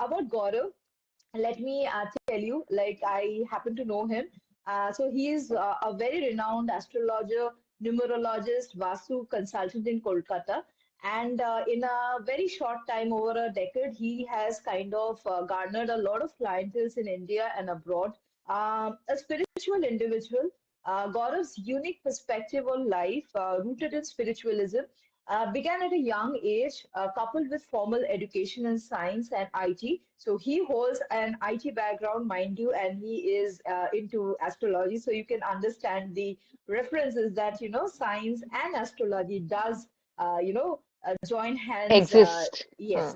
About Gaurav, let me tell you, like I happen to know him. So he is a very renowned astrologer, numerologist, Vastu consultant in Kolkata. And in a very short time, over a decade, he has kind of garnered a lot of clientele in India and abroad. A spiritual individual, Gaurav's unique perspective on life, rooted in spiritualism, began at a young age, coupled with formal education in science and IT. So he holds an IT background, mind you, and he is into astrology. So you can understand the references that, science and astrology does, join hands. Exist. Yes.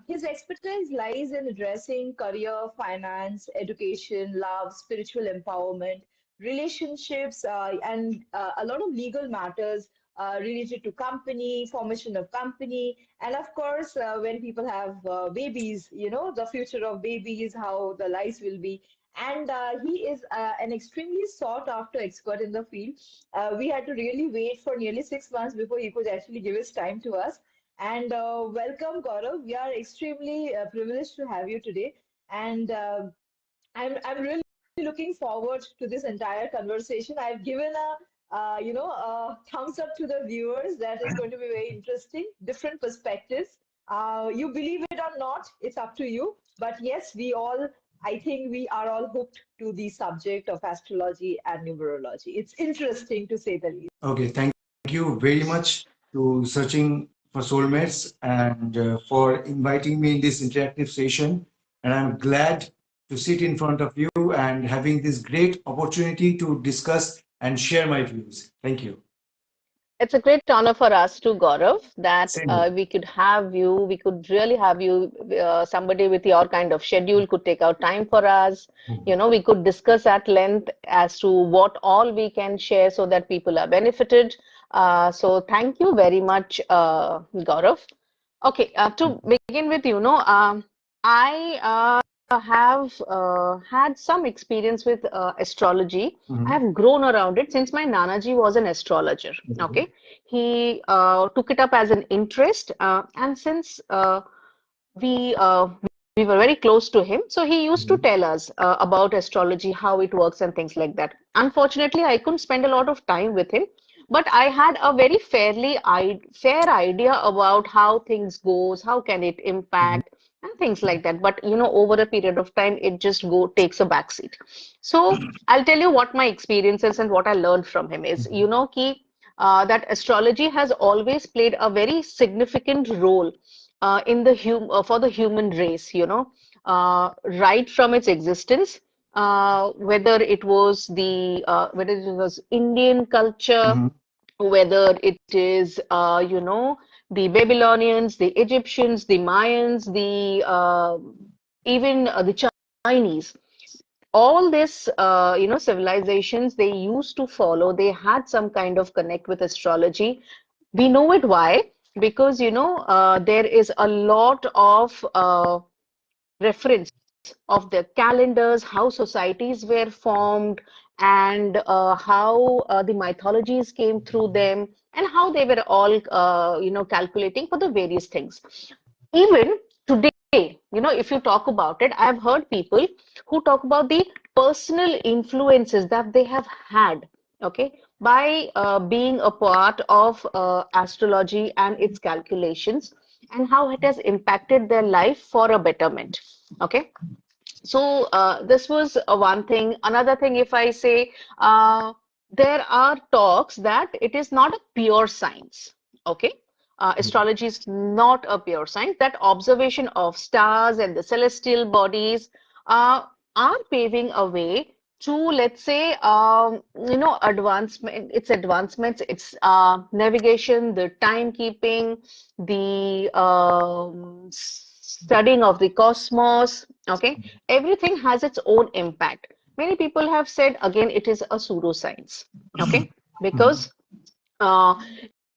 His expertise lies in addressing career, finance, education, love, spiritual empowerment, relationships, and a lot of legal matters related to company, formation of company, and of course, when people have babies, the future of babies, how the lives will be. And he is an extremely sought after expert in the field. We had to really wait for nearly 6 months before he could actually give his time to us. And welcome, Gaurav. We are extremely privileged to have you today. And I'm really looking forward to this entire conversation. I've given a thumbs up to the viewers that is going to be very interesting, different perspectives. You believe it or not, it's up to you. But yes, I think we are all hooked to the subject of astrology and numerology. It's interesting to say the least. Okay, thank you very much to Searching for Soulmates and for inviting me in this interactive session. And I'm glad to sit in front of you and having this great opportunity to discuss and share my views. Thank you. It's a great honor for us too, Gaurav, that Same here. we could have you. We could really have you, somebody with your kind of schedule could take out time for us. Mhm. We could discuss at length as to what all we can share so that people are benefited. So thank you very much, Gaurav. Okay, to begin with, I have had some experience with astrology. I Mhm. have grown around it since my Nanaji was an astrologer. Okay. Okay, he took it up as an interest, and since we uh, we were very close to him, so he used to Mhm. tell us about astrology, how it works, and things like that. Unfortunately, I couldn't spend a lot of time with him, but I had a very fair idea about how things goes, how can it Mhm. impact, and things like that. But over a period of time, it just go takes a backseat. So I'll tell you what my experiences and what I learned from him is, that astrology has always played a very significant role in the for the human race, right from its existence, whether it was Indian culture, Mhm. whether it is the Babylonians, the Egyptians, the Mayans, the even the Chinese. All this civilizations, they used to follow, they had some kind of connect with astrology. We know it why, because there is a lot of reference of the calendars, how societies were formed, and how the mythologies came through them, and how they were all calculating for the various things. Even today, if you talk about it, I've heard people who talk about the personal influences that they have had, okay, by being a part of astrology and its calculations, and how it has impacted their life for a betterment. Okay, so this was one thing. Another thing, if I say, there are talks that it is not a pure science. Okay, astrology is not a pure science. That observation of stars and the celestial bodies uh, are paving a way to, let's say, advancement. Its advancements, its navigation, the timekeeping, the studying of the cosmos. Okay, everything has its own impact. Many people have said again it is a pseudoscience. Okay, Mhm. because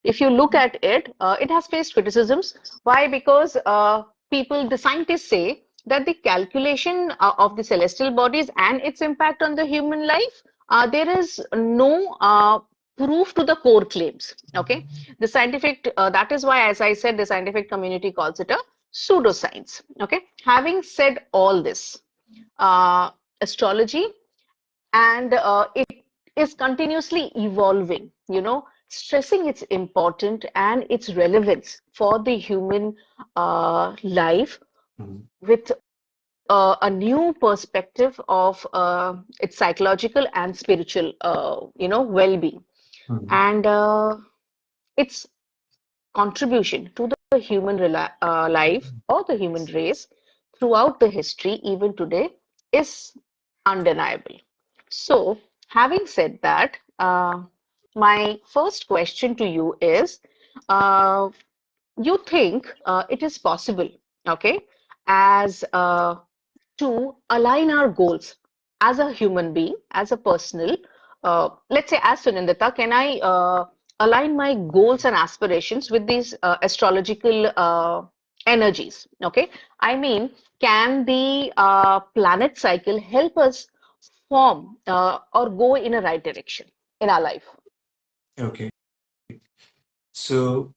if you look at it, it has faced criticisms. Why? Because the scientists say that the calculation of the celestial bodies and its impact on the human life, there is no proof to the core claims. Okay, that is why, as I said, the scientific community calls it a pseudoscience. Okay, having said all this, astrology and it is continuously evolving, stressing its importance and its relevance for the human life Mhm. with a new perspective of its psychological and spiritual, well-being, Mhm. and its contribution to the human life or the human race throughout the history, even today, is undeniable. So, having said that, my first question to you is, uh, you think it is possible, okay, as to align our goals as a human being, as a personal, let's say, as Sunindita, can I align my goals and aspirations with these astrological energies? Okay, I mean, can the planet cycle help us form or go in a right direction in our life? Okay. So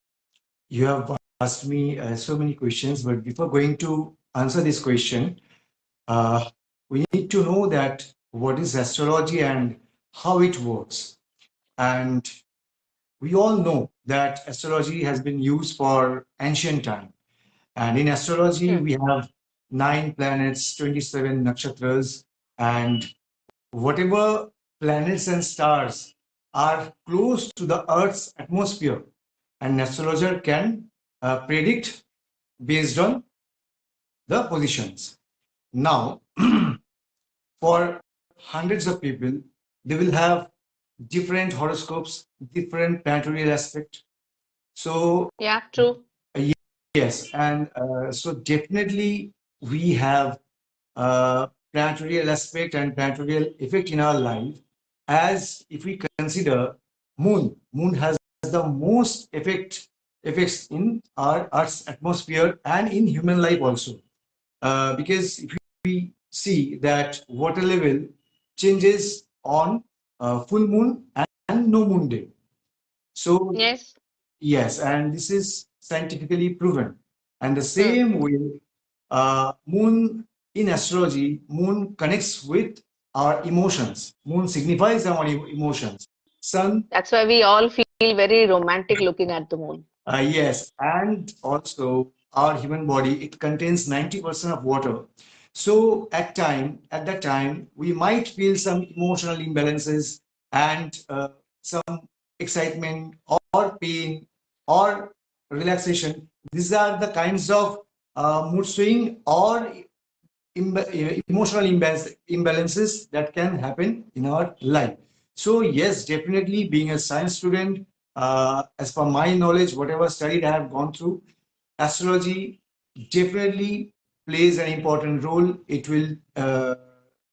you have asked me so many questions, but before going to answer this question, uh, we need to know that what is astrology and how it works. And we all know that astrology has been used for ancient time. And in astrology, Hmm. we have 9 planets, 27 nakshatras, and whatever planets and stars are close to the Earth's atmosphere, an astrologer can predict based on the positions. Now, for hundreds of people, they will have different horoscopes, different planetary aspect. So, Yeah, true. yes, and so definitely we have planetary aspect and planetary effect in our life. As if we consider moon has the most effects in our Earth's atmosphere and in human life also. Because if we see that water level changes on full moon and no moon day. So Yes. yes, and this is scientifically proven. And the Hmm. same way, moon in astrology, moon connects with our emotions. Moon signifies our emotions. Sun, That's why we all feel very romantic looking at the moon. yes, and also our human body, it contains 90% of water. So at that time, we might feel some emotional imbalances and some excitement or pain or relaxation. These are the kinds of mood swing or emotional imbalances that can happen in our life. So yes, definitely being a science student, as per my knowledge, whatever studied I have gone through, astrology definitely plays an important role. It will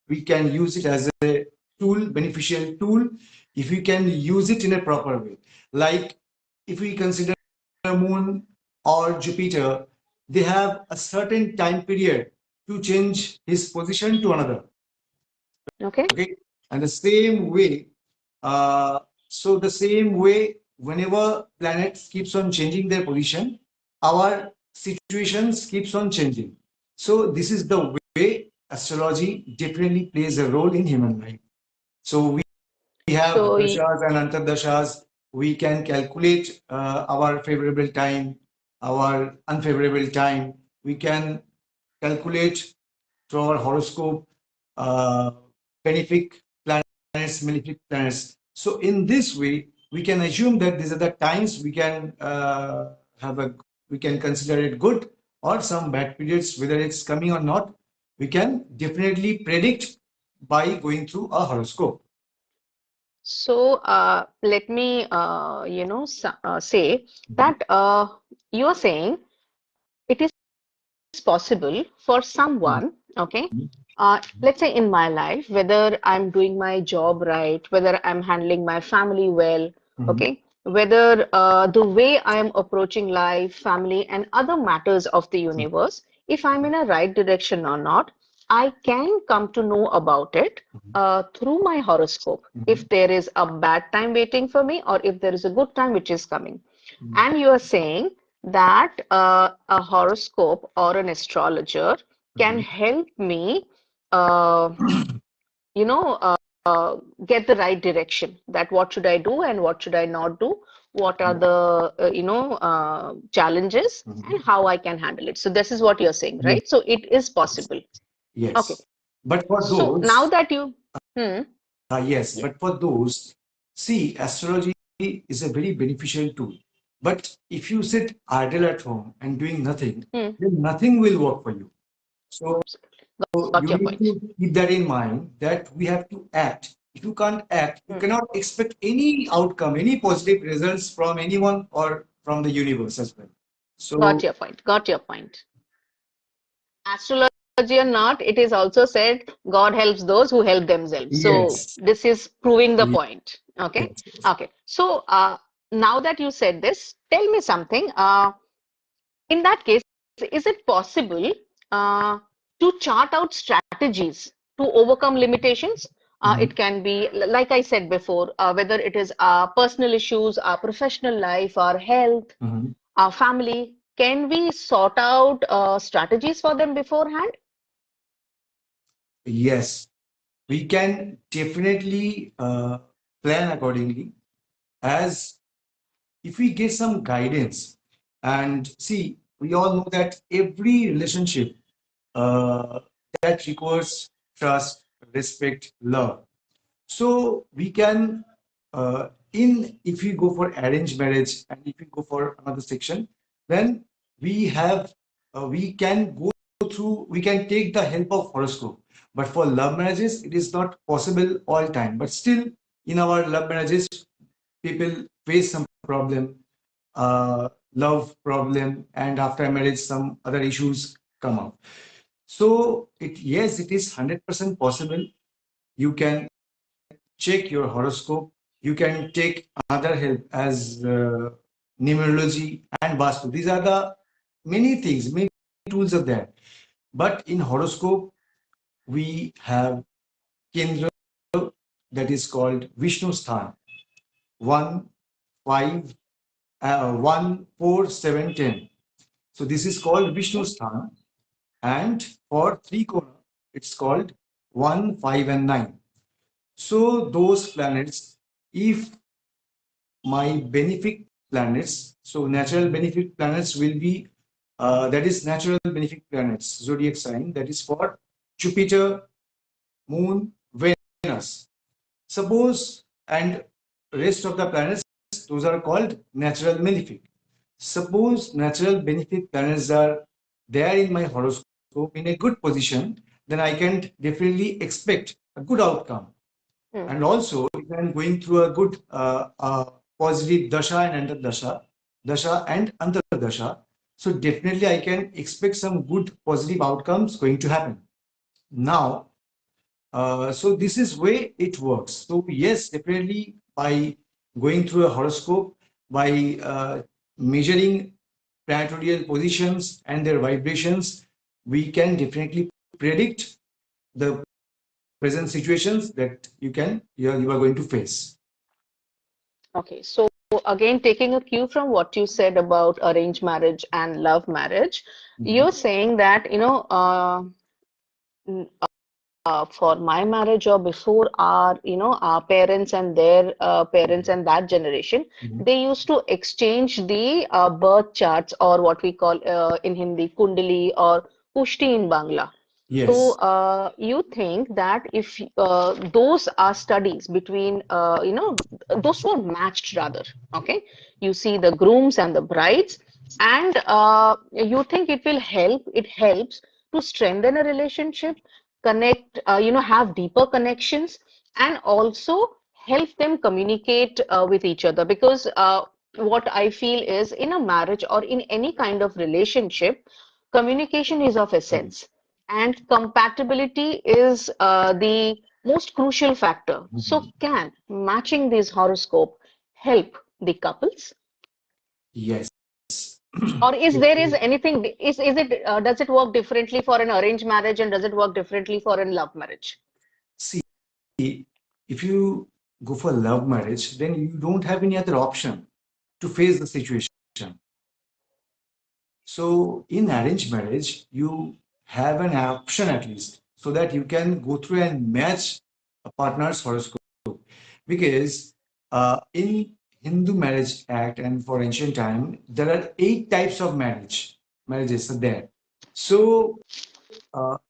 we can use it as a tool, beneficial tool, if we can use it in a proper way. Like if we consider moon or Jupiter, they have a certain time period to change his position to another. Okay. Okay, and the same way, uh, so the same way, whenever planets keeps on changing their position, our situations keeps on changing. So this is the way astrology definitely plays a role in human life. So we have So, dashas and antardashas. We can calculate our favorable time, our unfavorable time. We can calculate through our horoscope uh, benefic planets, malefic planets. So in this way, we can assume that these are the times we can have a we can consider it good or some bad periods, whether it's coming or not. We can definitely predict by going through a horoscope. let me, say that you are saying it is possible for someone, okay? Let's say in my life, whether I'm doing my job right, whether I'm handling my family well, Mhm. okay? Whether the way I am approaching life, family, and other matters of the universe, if I'm in a right direction or not, I can come to know about it through my horoscope. Mhm. If there is a bad time waiting for me, or if there is a good time which is coming. Mhm. And you are saying that a horoscope or an astrologer can Mhm. help me, uh, you know, get the right direction, that what should I do and what should I not do? What are Yeah. the, challenges and Mhm. how I can handle it? So this is what you're saying, Yes. right? So it is possible. Okay. Yes. But for So now those, that you, hmm, yes, yeah, but for those, see, astrology is a very beneficial tool. But if you sit idle at home and doing nothing, hmm, then nothing will work for you. So absolutely. Got you your need point. to keep that in mind that we have to act. If you can't act, you Hmm, cannot expect any outcome, any positive results from anyone or from the universe as well. got So, your point. Got your point. Astrology or not, it is also said God helps those who help themselves. So yes, this is proving the yes, point. Okay. yes. Okay. So now that you said this, tell me something. In that case, is it possible uh, to chart out strategies to overcome limitations? Mhm, It can be, like I said before, whether it is our personal issues, our professional life, our health, mhm. our family. Can we sort out strategies for them beforehand? Yes, we can definitely plan accordingly as if we get some guidance. And see, we all know that every relationship uh, that requires trust, respect, love. So we can, in if we go for arranged marriage and if we go for another section, then we have, we can go through, we can take the help of horoscope. But for love marriages, it is not possible all time. But still, in our love marriages, people face some problem, love problem, and after marriage, some other issues come up. So it yes, it is 100% possible. You can check your horoscope. You can take another help as numerology and vastu. These are the many things, many tools are there. But in horoscope, we have Kendra that is called Vishnu Sthan. 1, 5, 1, 4, 7, 10. So this is called Vishnu Okay. Sthan. And for three corner, it's called 1, 5, and 9. So those planets, if my benefic planets, so natural benefic planets will be, that is natural benefic planets, zodiac sign, that is for Jupiter, Moon, Venus. Suppose, and rest of the planets, those are called natural benefic. Suppose natural benefic planets are there in my horoscope in a good position, then I can definitely expect a good outcome. Hmm. And also, if I'm going through a good positive dasha and dasha and antardasha, so definitely I can expect some good positive outcomes going to happen. Now, so this is way it works. So yes, definitely by going through a horoscope, by measuring planetary positions and their vibrations, we can definitely predict the present situations that you are going to face. Okay. So again, taking a cue from what you said about arranged marriage and love marriage, Mhm. you're saying that, for my marriage or before our, our parents and their parents and that generation, Mhm. they used to exchange the birth charts, or what we call in Hindi kundali or pushti in Bangla. So Yes. you think that if those are studies between, those were matched rather, okay? You see the grooms and the brides, and you think it helps to strengthen a relationship, connect, have deeper connections, and also help them communicate with each other. Because what I feel is in a marriage or in any kind of relationship, communication is of Mhm. essence, and compatibility is the most crucial factor. So, Mhm. can matching these horoscope help the couples, Yes. or is anything is it does it work differently for an arranged marriage and does it work differently for a love marriage? See, if you go for love marriage, then you don't have any other option to face the situation. So in arranged marriage, you have an option at least so that you can go through and match a partner's horoscope. Because in Hindu Marriage Act and for ancient time, there are 8 types of marriages are there. So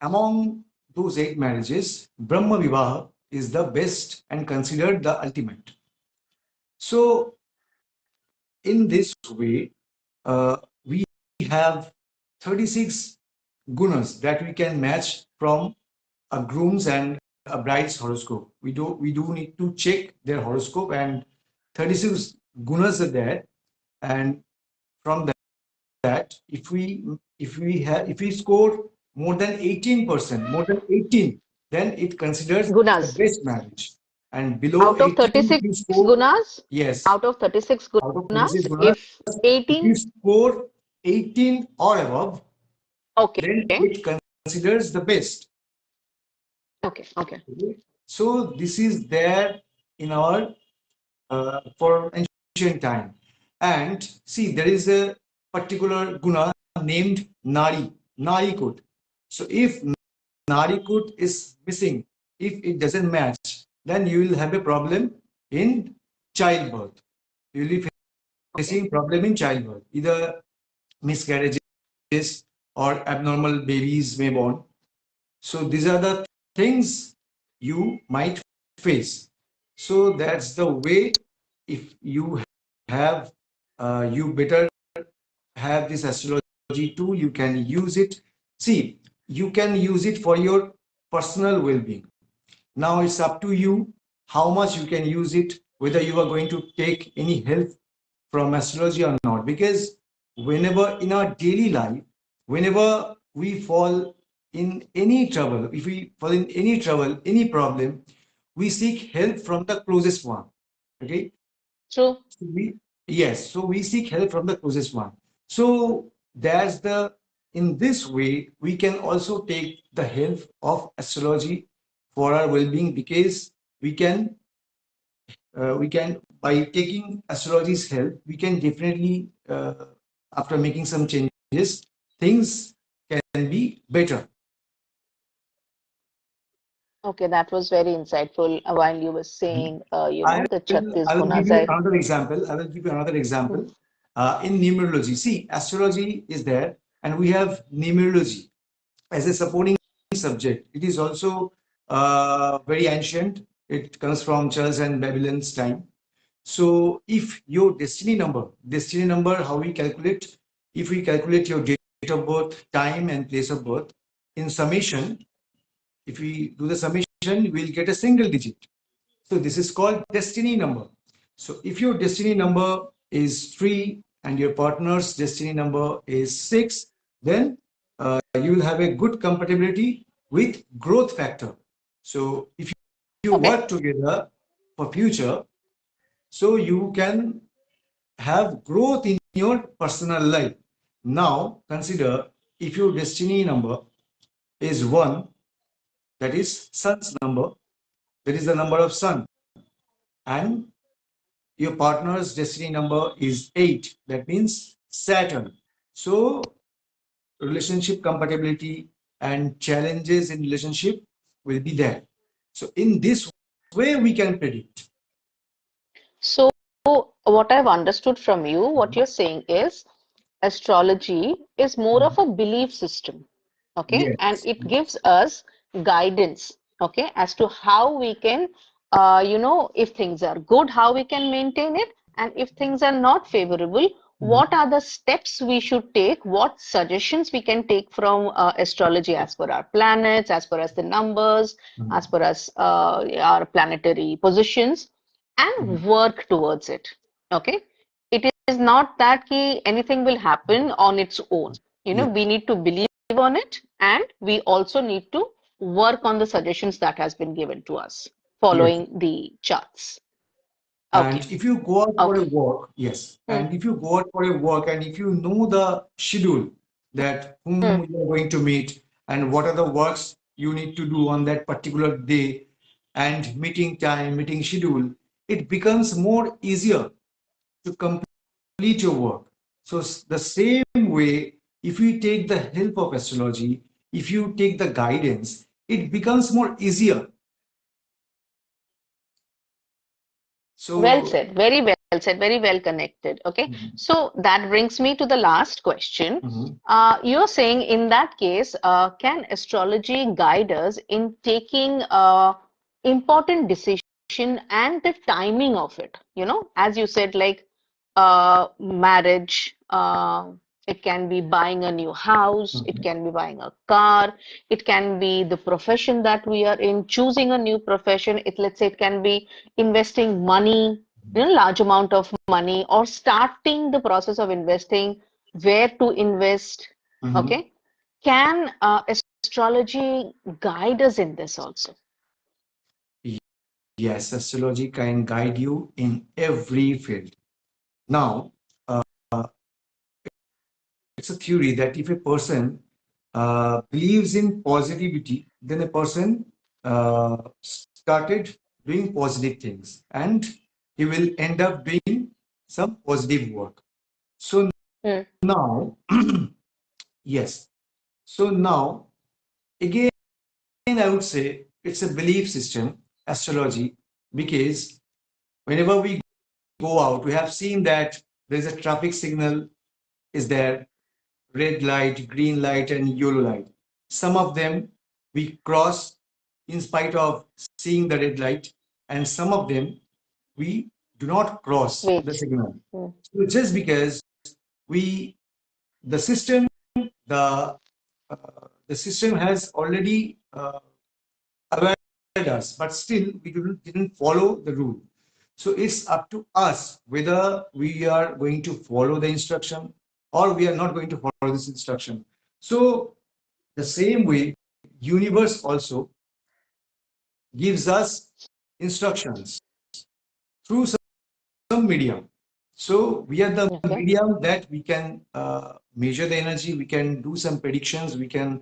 among those 8 marriages, Brahma Vivaha is the best and considered the ultimate. So in this way, we have 36 gunas that we can match from a groom's and a bride's horoscope. We do need to check their horoscope, and 36 gunas are there. And from that, if we score more than 18%, more than 18, then it considers the Gunas. best marriage. And below Out of 18, if 36 you score, gunas, yes, out of 36 out of gunas, 36 gunas, if if you 18, score 18 or above, okay, then it considers the best. okay, okay. Okay? So this is there in our for ancient time. And see, there is a particular guna named Narikut. So if Narikut is missing, if it doesn't match, then you will have a problem in childbirth. You will be Okay. facing problem in childbirth, either miscarriages or abnormal babies may born. So these are the things you might face. So that's the way. If you have, you better have this astrology tool. You can use it. See, you can use it for your personal well-being. Now it's up to you how much you can use it, whether you are going to take any help from astrology or not. Because whenever in our daily life, whenever we fall in any trouble, if we fall in any trouble, any problem, we seek help from the closest one. Okay. True. So yes, so we seek help from the closest one. So that's in this way, we can also take the help of astrology for our well-being, because we can by taking astrology's help, we can definitely after making some changes, things can be better. Okay, that was very insightful while you were saying, the Chhattis I will give gunas. you another example. I will give you another Hmm. example. In numerology, see, astrology is there, and we have numerology as a supporting subject. It is also very ancient. It comes from Charles and Babylon's time. So, if your destiny number, how we calculate? If we calculate your date of birth, time, and place of birth in summation, if we do the summation, we'll get a single digit. So this is called destiny number. So if your destiny number is 3 and your partner's destiny number is 6, then you will have a good compatibility with growth factor. So if you Okay. work together for future, so you can have growth in your personal life. Now consider, if your destiny number is 1, that is sun's number, that is the number of sun, and your partner's destiny number is 8, that means Saturn. So relationship compatibility and challenges in relationship will be there. So in this way we can predict. So, what I've understood from you, what you're saying is astrology is more of a belief system, okay? And Yes, it gives us guidance, okay, as to how we can, if things are good, how we can maintain it, and if things are not favorable, what are the steps we should take, what suggestions we can take from astrology as per our planets, as per as the numbers, as per as our planetary positions, and work towards it, okay? It is not that anything will happen on its own. yes, We need to believe on it, and we also need to work on the suggestions that has been given to us yes. following the charts. And Okay, if you go out for a okay. walk, yes, Hmm, and if you go out for a walk and if you know the schedule, that hmm. whom you are going to meet and what are the works you need to do on that particular day, and meeting time, meeting schedule, it becomes more easier to complete your work. So the same way, if you take the help of astrology, if you take the guidance, it becomes more easier. Well So, said, very well said, very well connected. Okay, mhm, so that brings me to the last question. mhm, You're saying in that case, can astrology guide us in taking important decision and the timing of it? You know, as you said, like marriage, it can be buying a new house, it mhm, can be buying a car, it can be the profession that we are in, choosing a new profession. It, let's say, it can be investing money, large amount of money, or starting the process of investing, where to invest. mhm. Okay, can astrology guide us in this also? Yes, astrology can guide you in every field. Now, it's a theory that if a person believes in positivity, then a person started doing positive things and he will end up doing some positive work. So Mm, now, yes. So now, again, I would say it's a belief system, astrology, because whenever we go out, we have seen that there's a traffic signal is there, red light, green light, and yellow light. Some of them we cross in spite of seeing the red light, and some of them we do not cross the wait. signal. Mm, So just because we, the system, the the system has already aware us, but still we didn't follow the rule. So it's up to us whether we are going to follow the instruction or we are not going to follow this instruction. So the same way, universe also gives us instructions through some medium. So we are the okay. medium that we can measure the energy, we can do some predictions, we can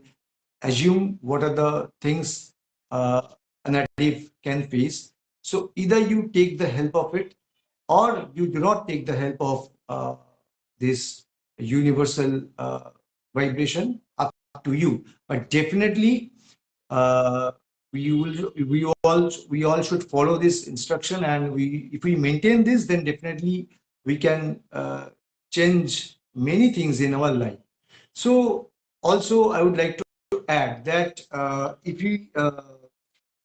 assume what are the things uh, a native can face. So either you take the help of it or you do not take the help of this universal vibration, up to you. But definitely, uh, we all should follow this instruction, and we if we maintain this, then definitely we can change many things in our life. So also, I would like to add that if we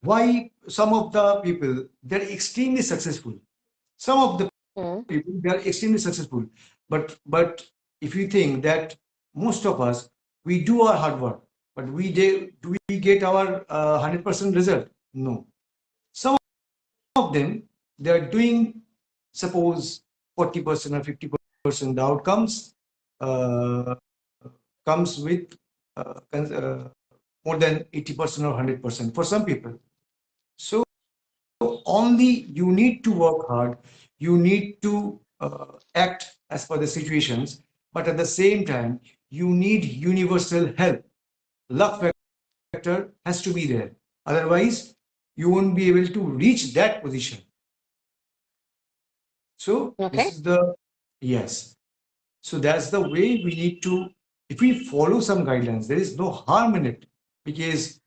why some of the people they're extremely successful. Some of the Mm, people they are extremely successful, but if you think that most of us we do our hard work, but do we get our 100% result? No. Some of them they are doing, suppose, 40% or 50%. The outcomes uh, comes with more than 80% or 100% for some people. So only you need to work hard, you need to act as per the situations, but at the same time, you need universal help. Luck factor has to be there. Otherwise, you won't be able to reach that position. So this okay. is the, yes. So that's the way we need to, if we follow some guidelines, there is no harm in it because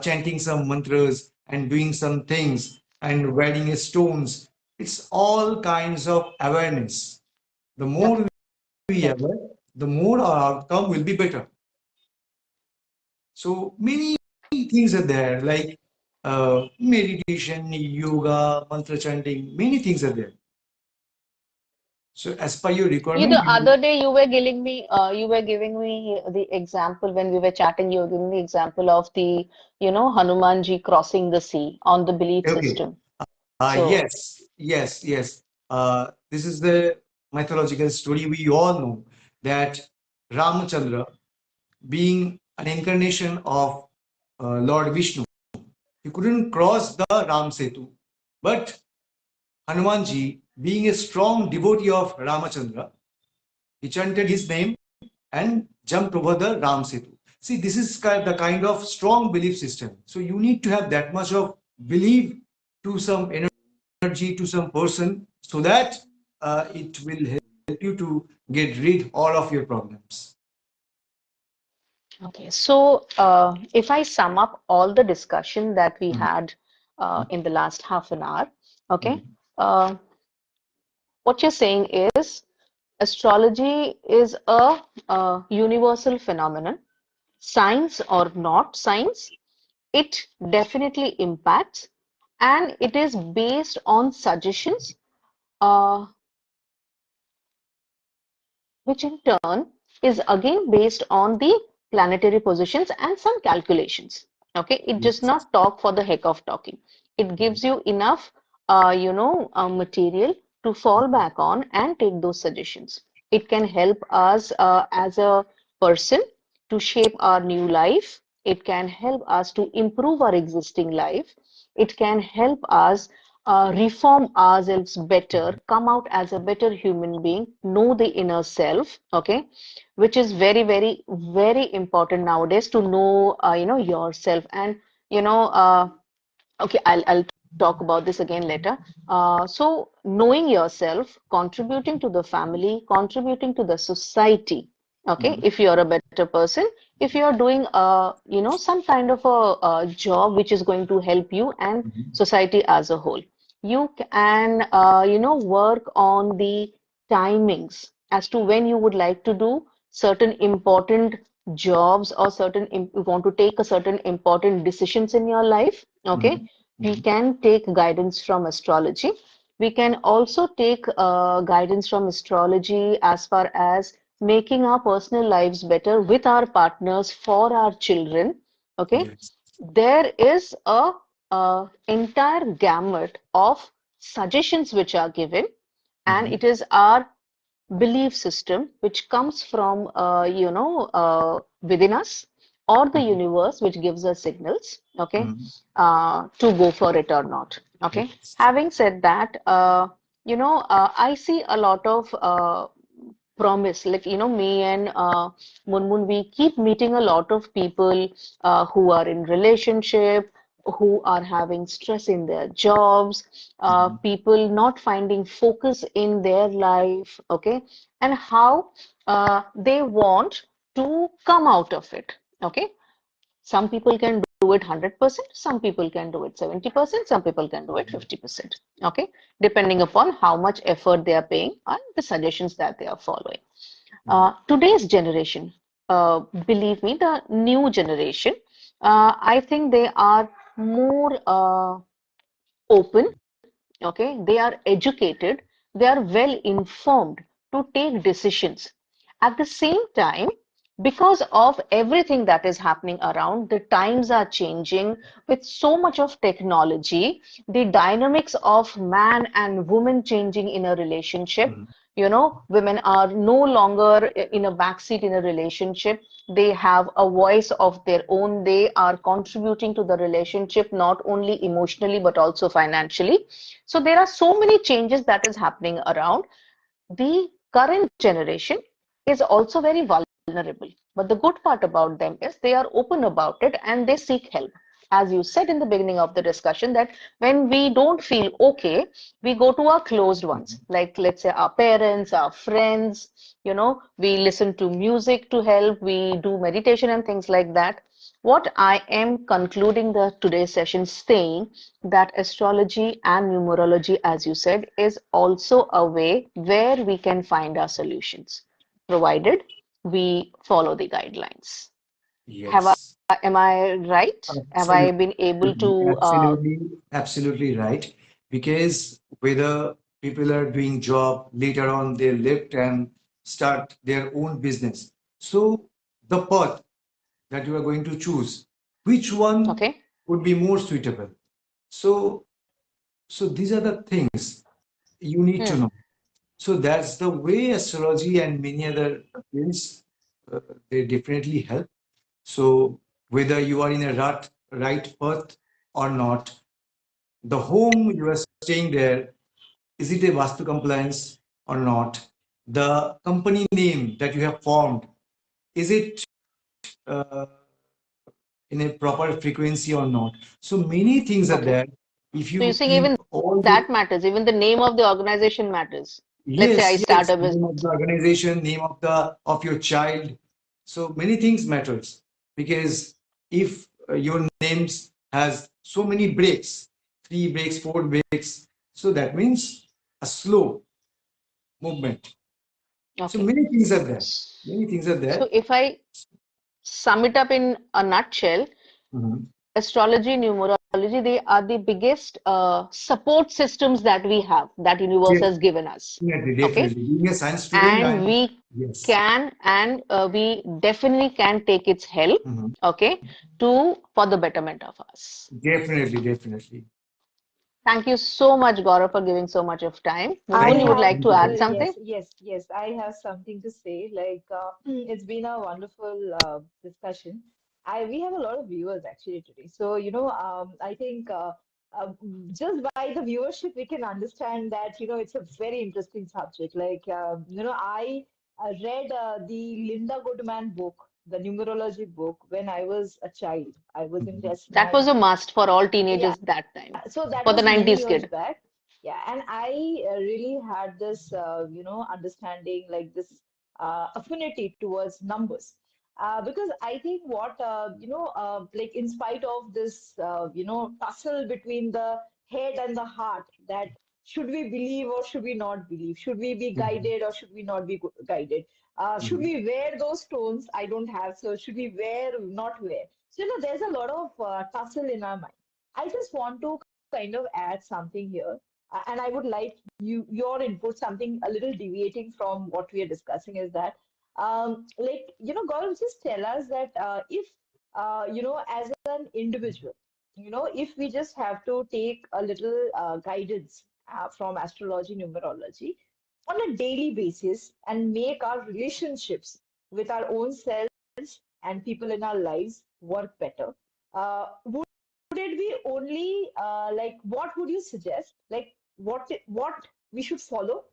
chanting some mantras and doing some things and wearing stones, it's all kinds of awareness. The more we Okay. aware, the more our outcome will be better. So many things are there like meditation, yoga, mantra chanting, many things are there. So as per your You, requirement, the you, other day you were giving me the example when we were chatting. You were giving the example of the, Hanumanji crossing the sea on the belief okay. system. So, Yes. This is the mythological story. We all know that Ramachandra, being an incarnation of Lord Vishnu, he couldn't cross the Ram Setu. But Hanumanji, being a strong devotee of Ramachandra, he chanted his name and jumped over the Ram Setu. See, this is the kind of strong belief system. So you need to have that much of belief to some energy to some person so that it will help you to get rid all of your problems. Okay, so if I sum up all the discussion that we Mhm. had in the last half an hour, okay, Mhm. uh, what you're saying is astrology is a universal phenomenon, science or not science, it definitely impacts, and it is based on suggestions, uh, which in turn is again based on the planetary positions and some calculations. Okay, it does Yes. not talk for the heck of talking. It Mhm. gives you enough, material to fall Mhm. back on and take those suggestions. It can help us as a person to shape our new life. It can help us to improve our existing life. It can help us reform ourselves better, come out as a better human being, know the inner self, okay, which is very, very, very important nowadays to know, yourself. And, you know, uh, okay, I'll talk about this again later. So knowing yourself, contributing to the family, contributing to the society. Okay, Mhm. if you're a better person, if you're doing some kind of a job which is going to help you and Mhm. society as a whole, you can work on the timings as to when you would like to do certain important jobs or you want to take a certain important decisions in your life. Okay, Mhm. we Mhm. can take guidance from astrology. We can also take guidance from astrology as far as making our personal lives better with our partners, for our children. Okay, Yes. there is a entire gamut of suggestions which are given, and Mhm. it is our belief system which comes from within us or the Mhm. universe which gives us signals, okay, Mhm. to go for it or not. Okay, Yes. having said that, I see a lot of promise, like me and Munmun, we keep meeting a lot of people who are in relationship, who are having stress in their jobs, Mhm. people not finding focus in their life, okay, and how they want to come out of it. Okay, some people can do it 100%, some people can do it 70%, some people can do it 50%. Okay, depending upon how much effort they are paying and the suggestions that they are following. Mhm. Today's generation, believe me, the new generation, I think they are more open. Okay, they are educated, they are well informed to take decisions. At the same time, because of everything that is happening around, the times are changing with so much of technology, the dynamics of man and woman changing in a relationship. Mhm. Women are no longer in a backseat in a relationship. They have a voice of their own. They are contributing to the relationship not only emotionally but also financially. So there are so many changes that is happening around. The current generation is also very vulnerable. But the good part about them is they are open about it and they seek help. As you said in the beginning of the discussion, that when we don't feel okay, we go to our closed ones, like let's say our parents, our friends, we listen to music to help, we do meditation and things like that. What I am concluding the today's session saying that astrology and numerology, as you said, is also a way where we can find our solutions, provided we follow the guidelines. Have I, Yes. am I right? Have I been able to? Absolutely, absolutely right. Because whether people are doing job later on, they left and start their own business. So the path that you are going to choose, which one Okay. would be more suitable? So, so these are the things you need to Hmm. know. So that's the way astrology and many other fields uh, they definitely help. So whether you are in a right path or not, the home you are staying there, is it a Vastu compliance or not? The company name that you have formed, is it uh, in a proper frequency or not? So many things are Okay. there. If So you're you saying keep even all the, that matters, even the name of the organization matters. Let's say I yes, start yes, a business. name of the organization, name of your child. So many things matters. because if your names has so many breaks, 3 breaks, 4 breaks, so that means a slow movement. So Okay. many things are there. Many things are So there. if I sum it up in a nutshell, Mhm. astrology, numerology, they are the biggest support systems that we have, that universe has given us. Definitely, Okay. definitely. Being a science student, And I'm we yes. can and we definitely can take its help, Mhm. okay, to for the betterment of us. Definitely, definitely. Thank you so much, Gaurav, for giving so much of time. I Mukund, Thank you would you. have, like Thank to you. add Very something? yes, I have something to say. It's been a wonderful discussion. We have a lot of viewers actually today. So, I think just by the viewership, we can understand that, it's a very interesting subject. I read the Linda Goodman book, the numerology book, when I was a child. I was in Mhm. just That my, was a must for all yeah, teenagers that time, so that for the was many 90s years kid. back. Yeah, and I really had this, understanding, like this affinity towards numbers. Because I think like in spite of this, tussle between the head and the heart, that should we believe or should we not believe? Should we be Mhm. guided or should we not be guided? Should Mhm. we wear those stones? I don't have, so should we wear, not wear? So, there's a lot of tussle in our mind. I just want to kind of add something here, and I would like your input, something a little deviating from what we are discussing is that, Gaurav, just tell us that if, as an individual, if we just have to take a little guidance from astrology, numerology on a daily basis and make our relationships with our own selves and people in our lives work better. Would it be only like what would you suggest? Like what we should follow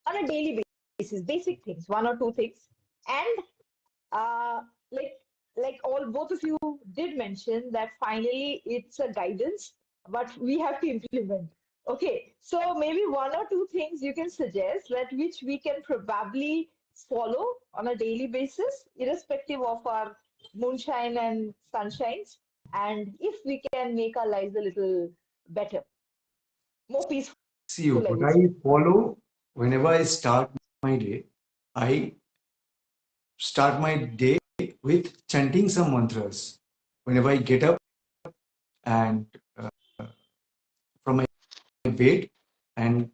on a daily basis, basic things, one or two things, and uh, like all both of you did mention that finally it's a guidance, but we have to implement. Okay, so maybe one or two things you can suggest that which we can probably follow on a daily basis, irrespective of our moonshine and sunshines, and if we can make our lives a little better, more peaceful, See, I what would I say. follow whenever I start my day, I start my day with chanting some mantras. Whenever I get up and from my bed and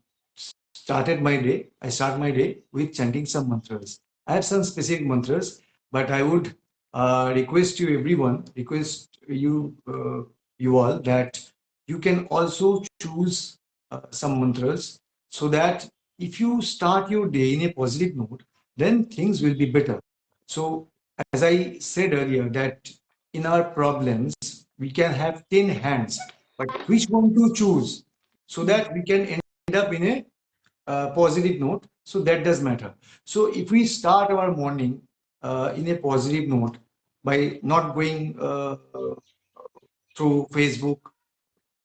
started my day, I start my day with chanting some mantras. I have some specific mantras, but I would request you, everyone, request you, you all, that you can also choose some mantras so that if you start your day in a positive note, then things will be better. So, as I said earlier, that in our problems, we can have 10 hands, but which one to choose so Hmm. that we can end up in a positive note. So that does matter. So if we start our morning in a positive note by not going through Facebook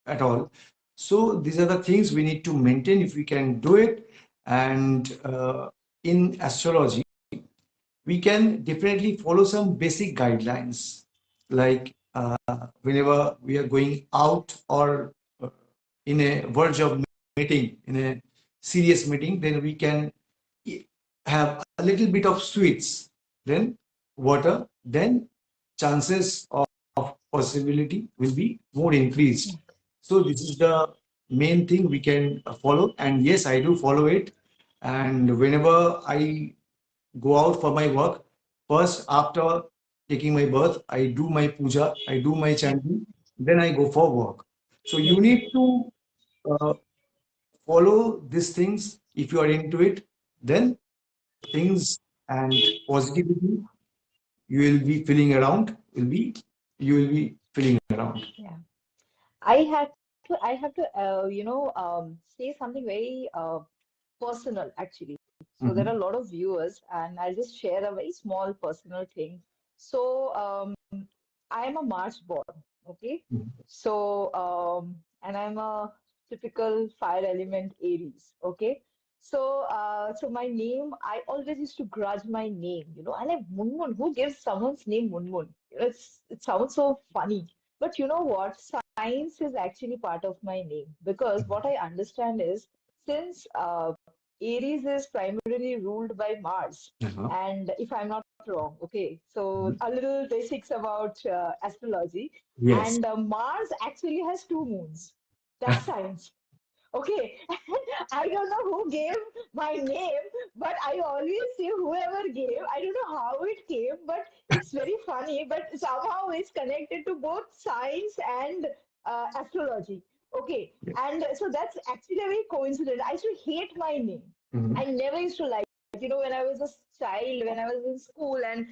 at all. So these are the things we need to maintain if we can do it. And in astrology, we can definitely follow some basic guidelines, like whenever we are going out or uh, in a verge of meeting, in a serious meeting, then we can have a little bit of sweets, then water, then chances of possibility will be more increased. So this is the main thing we can follow, and yes, I do follow it. And whenever I go out for my work, first after taking my bath, I do my puja, I do my chanting, then I go for work. So Yeah. you need to uh, follow these things. If you are into it, then things and positivity you will be feeling around will be you will be feeling around. Yeah. I have to say something very personal actually. So there are Mhm. a lot of viewers, and I'll just share a very small personal thing. So I am a March born, okay? Mhm. So and I'm a typical fire element Aries, okay? So my name, I always used to grudge my name. I like Munmun. Who gives someone's name Munmun? It sounds so funny. But you know what? Science is actually part of my name because what I understand is since Aries is primarily ruled by Mars, Uh-huh. and if I'm not wrong, okay, so Mhm. a little basics about astrology, Yes. and Mars actually has two moons. That's science. Okay, I don't know who gave my name, but I always say whoever gave. I don't know how it came, but it's very funny. But somehow it's connected to both science and astrology. Okay, Yeah. and so that's actually a very coincidence. I used to hate my name. Mhm. I never used to like. When I was a child, when I was in school, and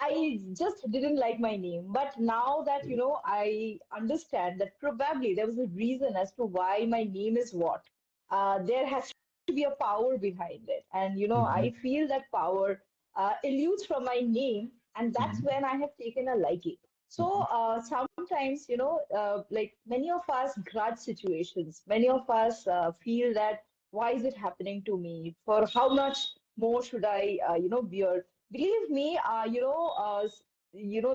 I just didn't like my name. But now that, I understand that probably there was a reason as to why my name is what. There has to be a power behind it. And, Mhm. I feel that power eludes from my name. And that's Mhm. when I have taken a liking. So sometimes, like many of us grudge situations, many of us feel that why is it happening to me? For how much more should I, bear? Believe me,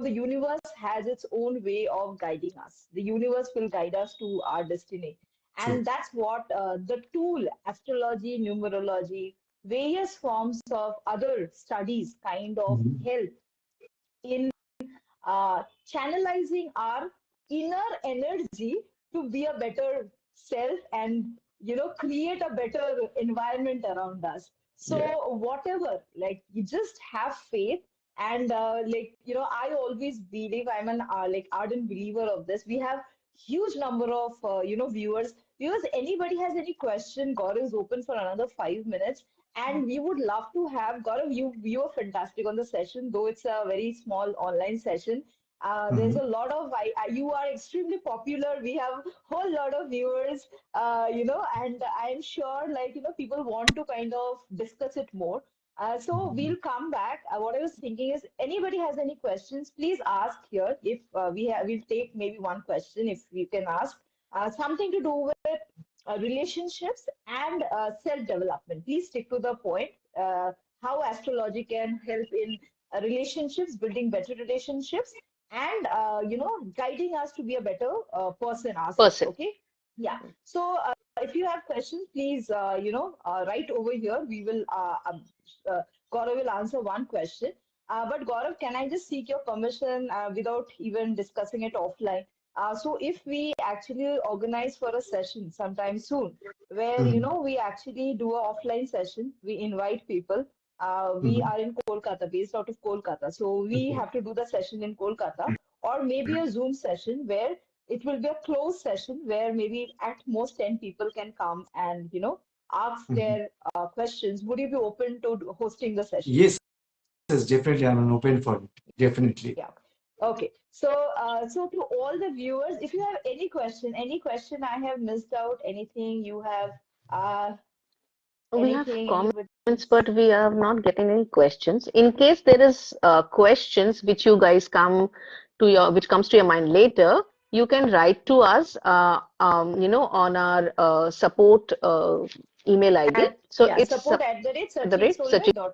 the universe has its own way of guiding us. The universe will guide us to our destiny. True. And that's what the tool, astrology, numerology, various forms of other studies kind of Mhm. help in channelizing our inner energy to be a better self and create a better environment around us. So Yeah. whatever, like, you just have faith. And like, I always believe, I'm an like ardent believer of this. We have huge number of viewers. Anybody has any question, God is open for another 5 minutes. And we would love to have Gaurav. You were fantastic on the session, though it's a very small online session. There's Mhm. a lot of you are extremely popular. We have whole lot of viewers, and I'm sure, like, people want to kind of discuss it more. So Mhm. we'll come back. What I was thinking is, anybody has any questions, please ask here. If we'll take maybe one question if you can ask. Something to do with relationships and self-development. Please stick to the point. How astrology can help in relationships, building better relationships, and guiding us to be a better person ourselves. Person. Okay, yeah. So if you have questions, please write over here. We will Gaurav will answer one question. But Gaurav, can I just seek your permission without even discussing it offline? So if we actually organize for a session sometime soon, where Mhm. we actually do a offline session, we invite people. We Mhm. are in Kolkata, based out of Kolkata, so we Okay. have to do the session in Kolkata, or maybe a Zoom session where it will be a closed session where maybe at most 10 people can come and ask Mhm. their questions. Would you be open to hosting the session? Yes, yes, definitely. I'm open for it. Definitely. Yeah. Okay. So to all the viewers, if you have any question I have missed out, anything you have, uh, We have anything, comments, anybody. but we are not getting any questions. In case there is questions which you guys which comes to your mind later, you can write to us, on our support email ID. At, So yeah, it's support at the rate at the rate searchingsoulmate.com.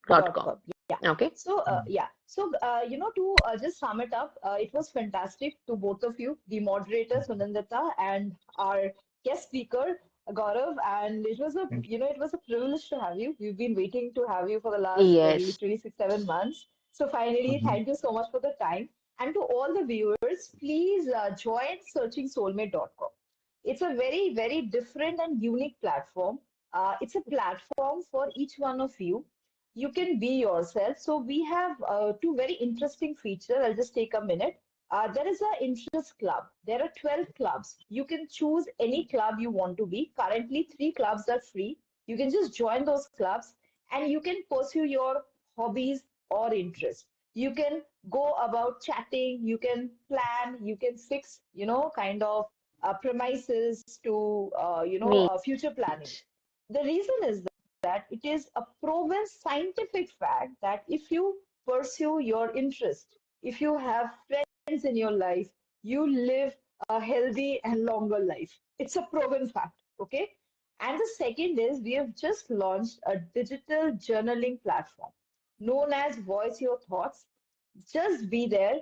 Dot searchingsoulmate.com. com. Yeah. Okay. So yeah. So to just sum it up, it was fantastic to both of you, the moderator Sunandita and our guest speaker Gaurav, and it was a Thank it was a privilege to have you. We've been waiting to have you for the last Yes. literally 6 7 months. So finally, you. thank you so much for the time. And to all the viewers, please join searchingsoulmate.com. It's a very, very different and unique platform. It's a platform for each one of you. You can be yourself. So we have two very interesting features. I'll just take a minute. There is an interest club. There are 12 clubs. You can choose any club you want to be. Currently, three clubs are free. You can just join those clubs and you can pursue your hobbies or interests. You can go about chatting, you can plan, you can fix, kind of premises to future planning. Neat. The reason is that it is a proven scientific fact that if you pursue your interest, if you have friends in your life, you live a healthy and longer life. It's a proven fact. Okay. And the second is we have just launched a digital journaling platform known as Voice Your Thoughts. Just be there.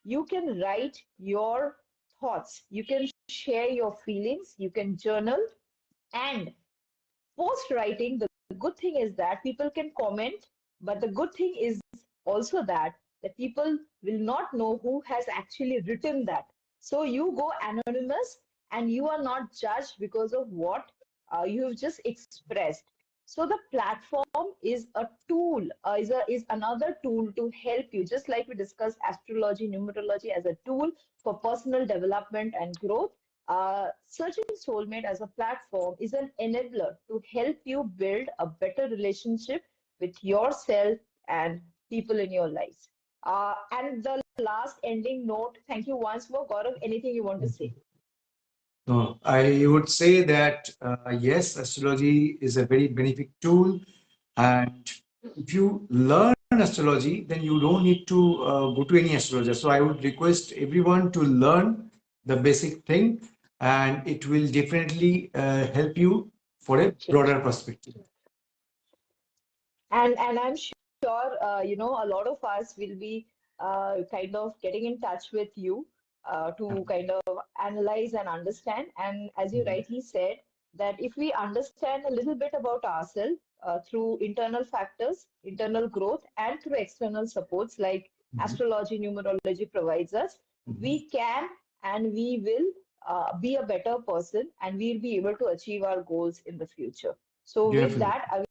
You can write your thoughts, you can share your feelings, you can journal, and post writing, the good thing is that people can comment, but the good thing is also that people will not know who has actually written that. So you go anonymous and you are not judged because of what you have just expressed. So the platform is a tool, is another tool to help you, just like we discussed astrology, numerology as a tool for personal development and growth. Searching Soulmate as a platform is an enabler to help you build a better relationship with yourself and people in your lives. And the last ending note, thank you once more, Gaurav. Anything you want to say? No, I would say that yes, astrology is a very beneficial tool, and if you learn astrology, then you don't need to go to any astrologer. So I would request everyone to learn the basic thing, and it will definitely help you for a Yes. broader perspective. And I'm sure a lot of us will be kind of getting in touch with you to kind of analyze and understand. And as you Mhm. rightly said, that if we understand a little bit about ourselves through internal factors, internal growth, and through external supports like Mhm. astrology, numerology provides us, Mhm. we can and we will be a better person, and we'll be able to achieve our goals in the future. So with Definitely. that,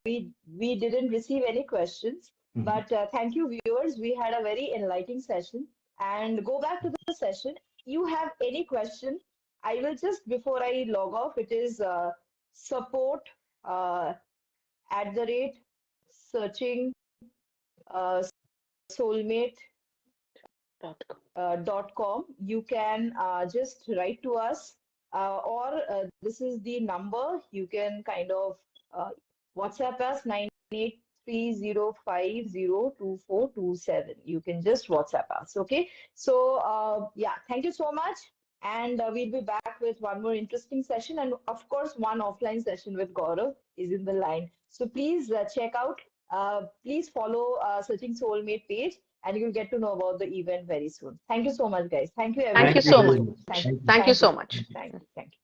we didn't receive any questions, Mhm. but thank you, viewers. We had a very enlightening session. And go back to the session. You have any question? I will just before I log off. It is support uh, at the rate searching soulmate .com. .com. You can just write to us, or this is the number. You can kind of WhatsApp us 9830502427. You can just WhatsApp us. Okay. So yeah, thank you so much. And we'll be back with one more interesting session. And of course, one offline session with Gaurav is in the line. So please check out, please follow Searching Soulmate page, and you'll get to know about the event very soon. Thank you so much, guys. Thank you, Thank you Thank everyone. you so Thank very you. much. much. Thank, Thank you. Thank you thank you. so much. Thank you. Thank you.